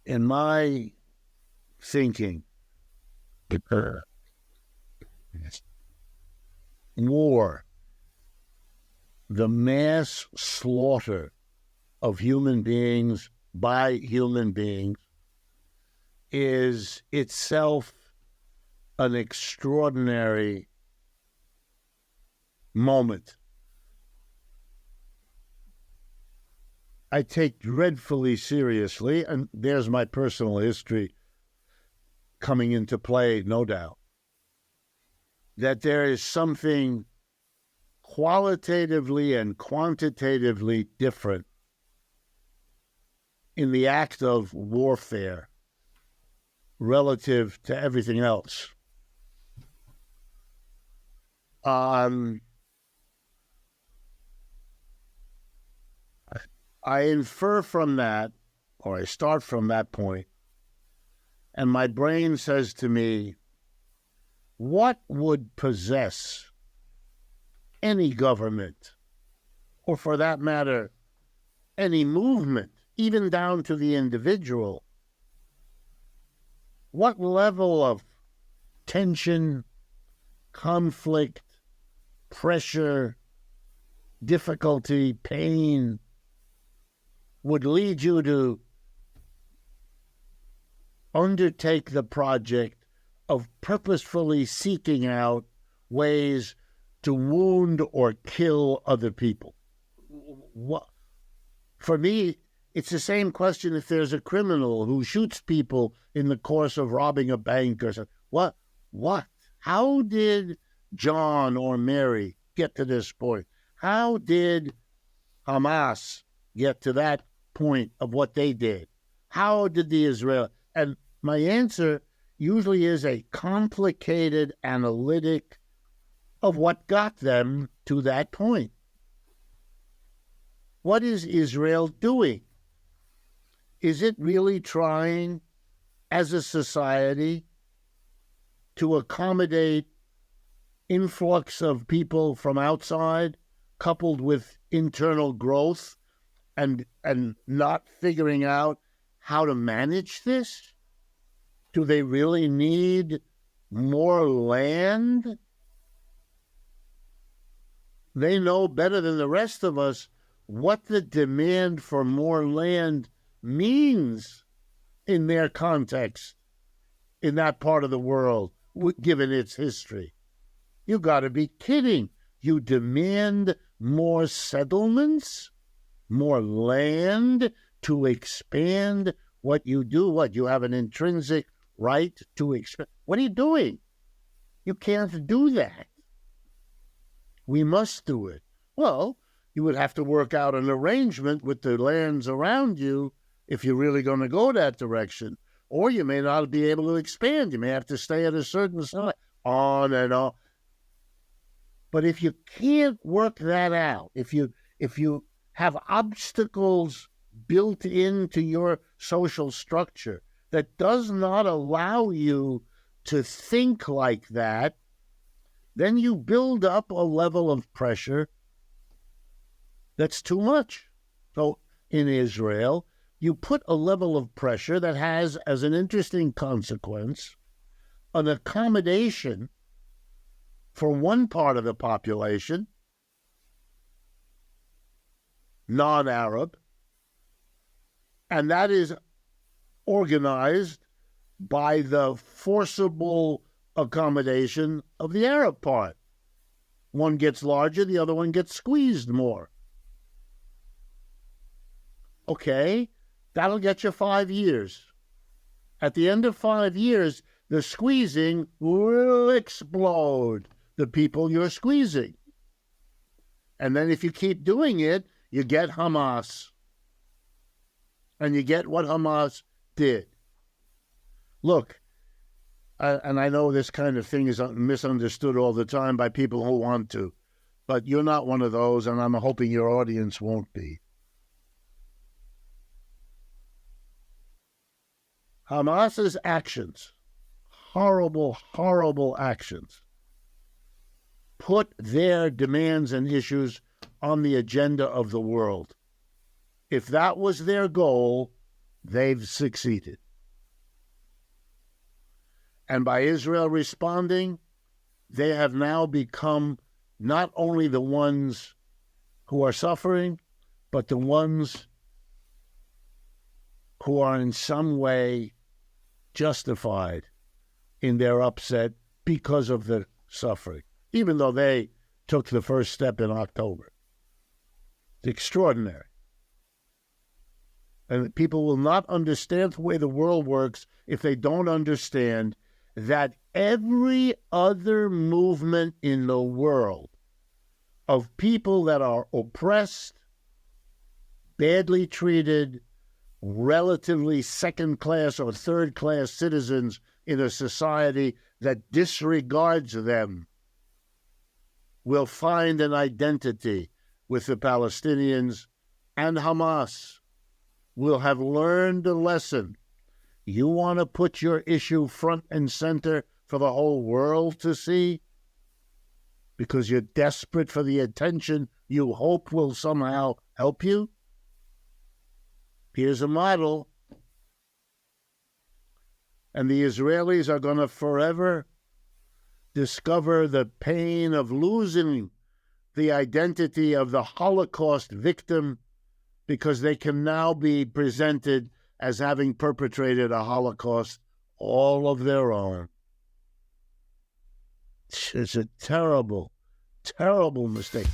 In my thinking, war, the mass slaughter of human beings by human beings, is itself an extraordinary moment. I take dreadfully seriously, and there's my personal history coming into play, no doubt, that there is something qualitatively and quantitatively different in the act of warfare relative to everything else. I infer from that, or I start from that point, and my brain says to me, what would possess any government, or for that matter, any movement, even down to the individual? What level of tension, conflict, pressure, difficulty, pain would lead you to undertake the project of purposefully seeking out ways to wound or kill other people? What? For me, it's the same question if there's a criminal who shoots people in the course of robbing a bank or something. What? How did John or Mary get to this point? How did Hamas get to that point of what they did? How did the Israel? And my answer usually is a complicated analytic of what got them to that point. What is Israel doing? Is it really trying, as a society, to accommodate influx of people from outside, coupled with internal growth, and not figuring out how to manage this? Do they really need more land? They know better than the rest of us what the demand for more land means in their context, in that part of the world, given its history. You got to be kidding. You demand more settlements, more land to expand what you do. What? You have an intrinsic right to expand. What are you doing? You can't do that. We must do it. Well, you would have to work out an arrangement with the lands around you if you're really going to go that direction. Or you may not be able to expand. You may have to stay at a certain size, on and on. But if you can't work that out, if you have obstacles built into your social structure that does not allow you to think like that, then you build up a level of pressure that's too much. So in Israel, you put a level of pressure that has, as an interesting consequence, an accommodation for one part of the population, non-Arab, and that is organized by the forcible accommodation of the Arab part. One gets larger, the other one gets squeezed more. Okay, that'll get you 5 years. At the end of 5 years, the squeezing will explode the people you're squeezing. And then if you keep doing it, you get Hamas. And you get what Hamas did. Look, and I know this kind of thing is misunderstood all the time by people who want to, but you're not one of those, and I'm hoping your audience won't be. Hamas's actions, horrible, horrible actions, put their demands and issues on the agenda of the world. If that was their goal, they've succeeded. And by Israel responding, they have now become not only the ones who are suffering, but the ones who are in some way justified in their upset because of the suffering, even though they took the first step in October. It's extraordinary. And people will not understand the way the world works if they don't understand that every other movement in the world of people that are oppressed, badly treated, relatively second-class or third-class citizens in a society that disregards them will find an identity with the Palestinians, and Hamas will have learned a lesson. You want to put your issue front and center for the whole world to see because you're desperate for the attention you hope will somehow help you? Here's a model. And the Israelis are going to forever discover the pain of losing the identity of the Holocaust victim because they can now be presented as having perpetrated a Holocaust all of their own. It's a terrible, terrible mistake.